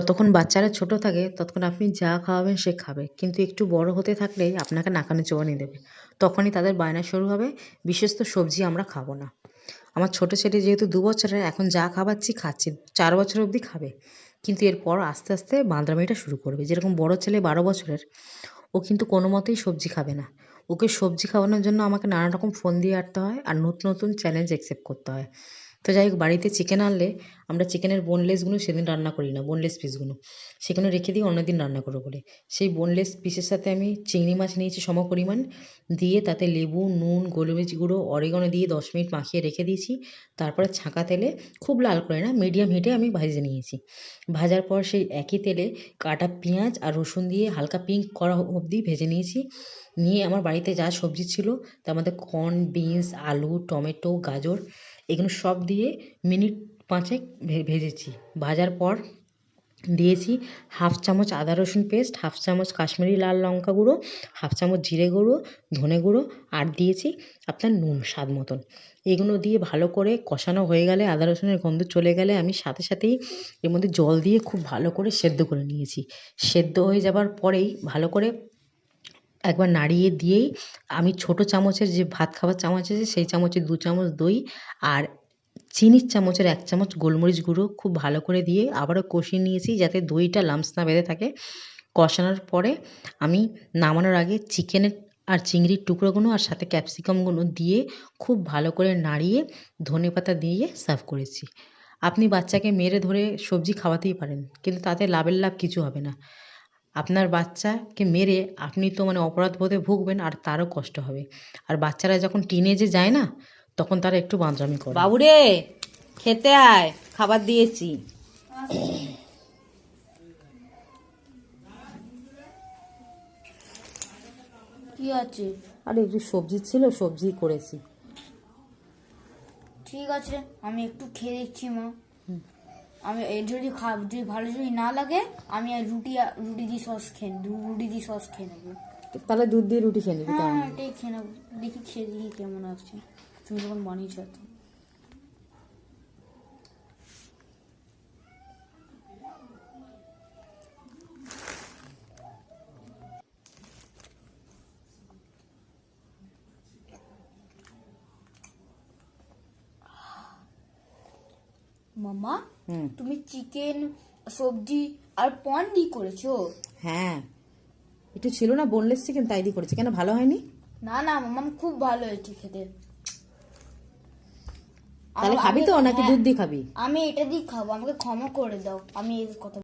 যতক্ষণ বাচ্চারা ছোট থাকে ততক্ষণ আপনি যা খাওয়াবেন সে খাবে, কিন্তু একটু বড় হতে থাকলেই আপনাকে নাকানি চোবানি দেবে। তখনই তাদের বায়না শুরু হবে, বিশেষত সবজি আমরা খাবো না। আমার ছোট ছেলে যেহেতু 2 বছরের, এখন যা খাওয়াচ্ছি খাচ্ছে, 4 বছর অবধি খাবে, কিন্তু এরপর আস্তে আস্তে বাঁদরামিটা শুরু করবে। যেরকম বড় ছেলে 12 বছরের, ও কিন্তু কোনো মতেই সবজি খাবে না। ওকে সবজি খাওয়ানোর জন্য আমাকে নানা রকম ফোন দিয়ে আটতে হয় আর নতুন নতুন চ্যালেঞ্জ অ্যাকসেপ্ট করতে হয়। তো যাই হোক, বাড়িতে চিকেন আনলে আমরা চিকেনের বোনলেসগুলো সেদিন রান্না করি না, বোনলেস পিসগুলো সেখানে রেখে দিই অন্যদিন রান্না করবো বলে। সেই বোনলেস পিসের সাথে আমি চিংড়ি মাছ নিয়েছি সমপরিমাণ, দিয়ে তাতে লেবু, নুন, গোলমরিচ গুঁড়ো, অরিগানো দিয়ে 10 মিনিট মাখিয়ে রেখে দিয়েছি। তারপরে ছাঁকা তেলে, খুব লাল করে না, মিডিয়াম হিটে আমি ভেজে নিয়েছি। ভাজার পর সেই একই তেলে কাটা পেঁয়াজ আর রসুন দিয়ে হালকা পিঙ্ক করা অবধি ভেজে নিয়েছি। নিয়ে আমার বাড়িতে যা সবজি ছিল তার মধ্যে কর্ন, বিনস, আলু, টমেটো, গাজর এগুলো সব দিয়ে মিনিট 5 ভেজেছি। ভাজার পর দিয়েছি 1/2 চামচ আদা রসুন পেস্ট, 1/2 চামচ কাশ্মীরি লাল লঙ্কা গুঁড়ো, 1/2 চামচ জিরে গুঁড়ো, ধনে গুঁড়ো, আর দিয়েছি আপনার নুন স্বাদ মতন। এগুলো দিয়ে ভালো করে কষানো হয়ে গেলে, আদা রসুনের গন্ধ চলে গেলে, আমি সাথে সাথেই এর মধ্যে জল দিয়ে খুব ভালো করে সেদ্ধ করে নিয়েছি। সেদ্ধ হয়ে যাবার পরেই ভালো করে একবার নাড়িয়ে দিয়েই আমি ছোটো চামচের যে ভাত খাওয়ার চামচ আছে সেই চামচে 2 চামচ দই আর চিনির চামচের 1 চামচ গোলমরিচ গুঁড়ো খুব ভালো করে দিয়ে আবারও কষিয়ে নিয়েছি, যাতে দইটা লাম্পস না বেঁধে থাকে। কষানোর পরে আমি নামানোর আগে চিকেনের আর চিংড়ির টুকরোগুলো আর সাথে ক্যাপসিকামগুলো দিয়ে খুব ভালো করে নাড়িয়ে ধনেপাতা দিয়ে সার্ভ করেছি। আপনি বাচ্চাকে মেরে ধরে সবজি খাওয়াতেই পারেন, কিন্তু তাতে লাভের লাভ কিছু হবে না। আপনার বাচ্চাকে মেরে আপনি তো অপরাধ বোধে ভুগবেন আর তারও কষ্ট হবে। আর বাচ্চারা যখন টিনেজে যায় না, তখন তারা একটু বাঁদরামি করে। বাবুরে, খেতে আয়, খাবার দিয়েছি। কি আছে? আরে একটু সবজি ছিল, সবজি করেছি। ঠিক আছে, আমি একটু খেয়ে দেখছি মা। আমি যদি ভালো যদি না লাগে, আমি আর রুটি দিয়ে সস খেয়ে নেবো। তাহলে দুধ দিয়ে রুটি খেয়ে নিবি। হ্যাঁ, এটাই খেয়ে নেবো। দেখি খেয়ে দেখি কেমন আছে। তুমি যখন বানিয়েছো তো। মামা, তুমি চিকেন, সবজি আর পন দিয়ে করেছো? হ্যাঁ, একটু ছিল না বোনলেস চিকেন, তাই দিয়ে করেছি। কেন, ভালো হয়নি? না না মামা, খুব ভালো হয়েছে খেতে। তাহলে খাবি তো নাকি দুধ দিয়ে খাবি? আমি এটা দিয়ে খাবো, আমাকে ক্ষমা করে দাও। আমি এই কথা